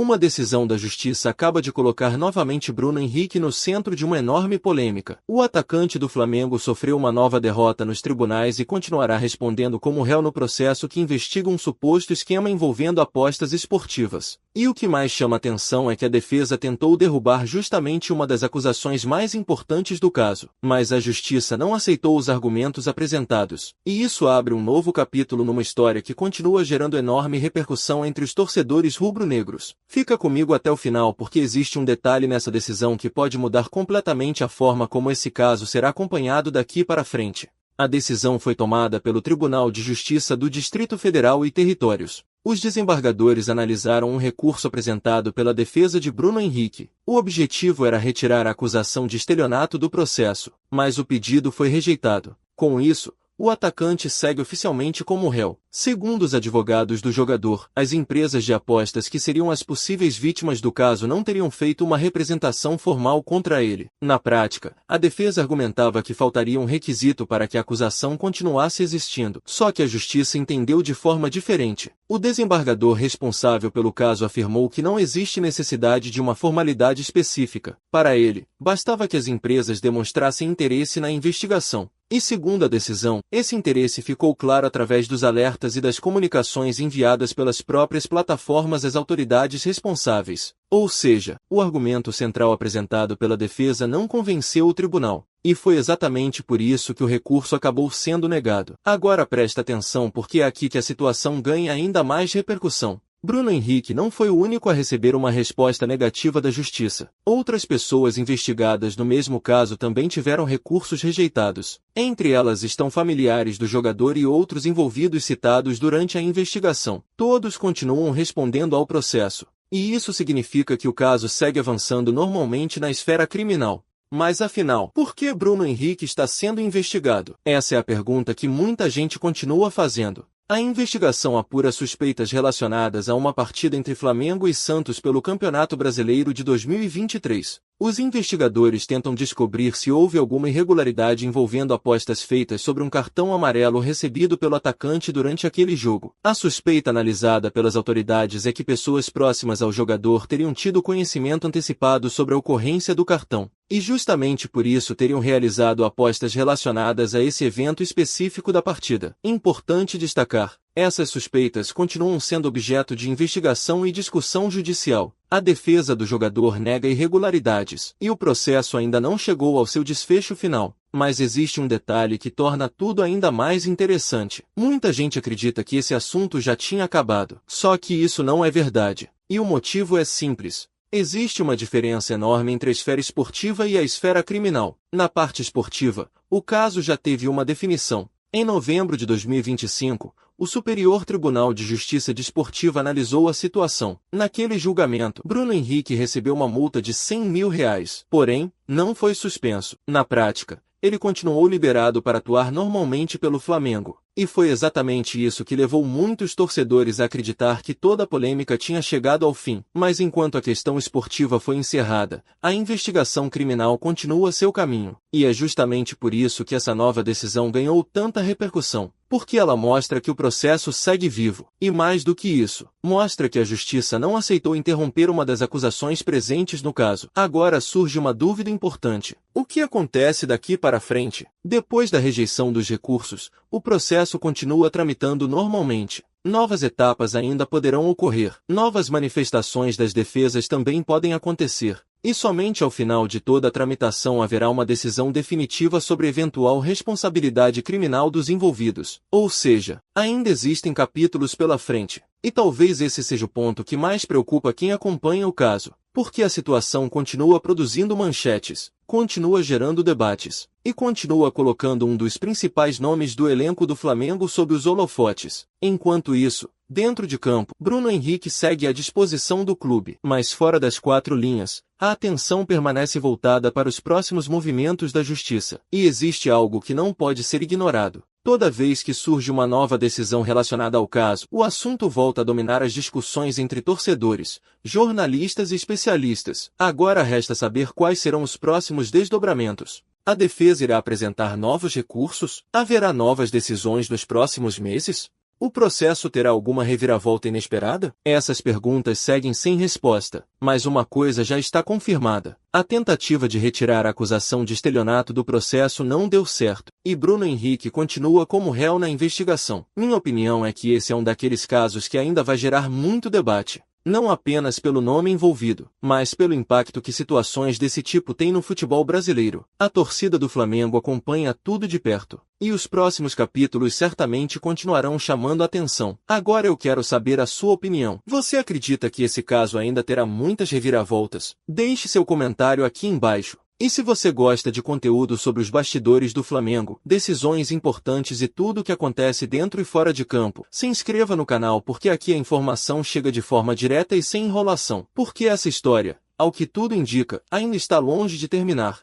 Uma decisão da justiça acaba de colocar novamente Bruno Henrique no centro de uma enorme polêmica. O atacante do Flamengo sofreu uma nova derrota nos tribunais e continuará respondendo como réu no processo que investiga um suposto esquema envolvendo apostas esportivas. E o que mais chama atenção é que a defesa tentou derrubar justamente uma das acusações mais importantes do caso, mas a justiça não aceitou os argumentos apresentados. E isso abre um novo capítulo numa história que continua gerando enorme repercussão entre os torcedores rubro-negros. Fica comigo até o final porque existe um detalhe nessa decisão que pode mudar completamente a forma como esse caso será acompanhado daqui para frente. A decisão foi tomada pelo Tribunal de Justiça do Distrito Federal e Territórios. Os desembargadores analisaram um recurso apresentado pela defesa de Bruno Henrique. O objetivo era retirar a acusação de estelionato do processo, mas o pedido foi rejeitado. Com isso, o atacante segue oficialmente como réu. Segundo os advogados do jogador, as empresas de apostas que seriam as possíveis vítimas do caso não teriam feito uma representação formal contra ele. Na prática, a defesa argumentava que faltaria um requisito para que a acusação continuasse existindo. Só que a justiça entendeu de forma diferente. O desembargador responsável pelo caso afirmou que não existe necessidade de uma formalidade específica. Para ele, bastava que as empresas demonstrassem interesse na investigação. E segundo a decisão, esse interesse ficou claro através dos alertas e das comunicações enviadas pelas próprias plataformas às autoridades responsáveis. Ou seja, o argumento central apresentado pela defesa não convenceu o tribunal. E foi exatamente por isso que o recurso acabou sendo negado. Agora presta atenção porque é aqui que a situação ganha ainda mais repercussão. Bruno Henrique não foi o único a receber uma resposta negativa da justiça. Outras pessoas investigadas no mesmo caso também tiveram recursos rejeitados. Entre elas estão familiares do jogador e outros envolvidos citados durante a investigação. Todos continuam respondendo ao processo. E isso significa que o caso segue avançando normalmente na esfera criminal. Mas afinal, por que Bruno Henrique está sendo investigado? Essa é a pergunta que muita gente continua fazendo. A investigação apura suspeitas relacionadas a uma partida entre Flamengo e Santos pelo Campeonato Brasileiro de 2023. Os investigadores tentam descobrir se houve alguma irregularidade envolvendo apostas feitas sobre um cartão amarelo recebido pelo atacante durante aquele jogo. A suspeita analisada pelas autoridades é que pessoas próximas ao jogador teriam tido conhecimento antecipado sobre a ocorrência do cartão. E justamente por isso teriam realizado apostas relacionadas a esse evento específico da partida. Importante destacar, essas suspeitas continuam sendo objeto de investigação e discussão judicial. A defesa do jogador nega irregularidades, e o processo ainda não chegou ao seu desfecho final. Mas existe um detalhe que torna tudo ainda mais interessante. Muita gente acredita que esse assunto já tinha acabado. Só que isso não é verdade. E o motivo é simples. Existe uma diferença enorme entre a esfera esportiva e a esfera criminal. Na parte esportiva, o caso já teve uma definição. Em novembro de 2025, o Superior Tribunal de Justiça Desportiva analisou a situação. Naquele julgamento, Bruno Henrique recebeu uma multa de R$100 mil. Porém, não foi suspenso. Na prática, ele continuou liberado para atuar normalmente pelo Flamengo. E foi exatamente isso que levou muitos torcedores a acreditar que toda a polêmica tinha chegado ao fim. Mas enquanto a questão esportiva foi encerrada, a investigação criminal continua seu caminho. E é justamente por isso que essa nova decisão ganhou tanta repercussão. Porque ela mostra que o processo segue vivo. E mais do que isso, mostra que a justiça não aceitou interromper uma das acusações presentes no caso. Agora surge uma dúvida importante. O que acontece daqui para frente? Depois da rejeição dos recursos, o processo continua tramitando normalmente. Novas etapas ainda poderão ocorrer. Novas manifestações das defesas também podem acontecer. E somente ao final de toda a tramitação haverá uma decisão definitiva sobre eventual responsabilidade criminal dos envolvidos. Ou seja, ainda existem capítulos pela frente. E talvez esse seja o ponto que mais preocupa quem acompanha o caso. Porque a situação continua produzindo manchetes, continua gerando debates, e continua colocando um dos principais nomes do elenco do Flamengo sob os holofotes. Enquanto isso, dentro de campo, Bruno Henrique segue à disposição do clube. Mas fora das quatro linhas, a atenção permanece voltada para os próximos movimentos da justiça. E existe algo que não pode ser ignorado. Toda vez que surge uma nova decisão relacionada ao caso, o assunto volta a dominar as discussões entre torcedores, jornalistas e especialistas. Agora resta saber quais serão os próximos desdobramentos. A defesa irá apresentar novos recursos? Haverá novas decisões nos próximos meses? O processo terá alguma reviravolta inesperada? Essas perguntas seguem sem resposta, mas uma coisa já está confirmada. A tentativa de retirar a acusação de estelionato do processo não deu certo, e Bruno Henrique continua como réu na investigação. Minha opinião é que esse é um daqueles casos que ainda vai gerar muito debate. Não apenas pelo nome envolvido, mas pelo impacto que situações desse tipo têm no futebol brasileiro. A torcida do Flamengo acompanha tudo de perto, e os próximos capítulos certamente continuarão chamando a atenção. Agora eu quero saber a sua opinião. Você acredita que esse caso ainda terá muitas reviravoltas? Deixe seu comentário aqui embaixo. E se você gosta de conteúdo sobre os bastidores do Flamengo, decisões importantes e tudo o que acontece dentro e fora de campo, se inscreva no canal porque aqui a informação chega de forma direta e sem enrolação. Porque essa história, ao que tudo indica, ainda está longe de terminar.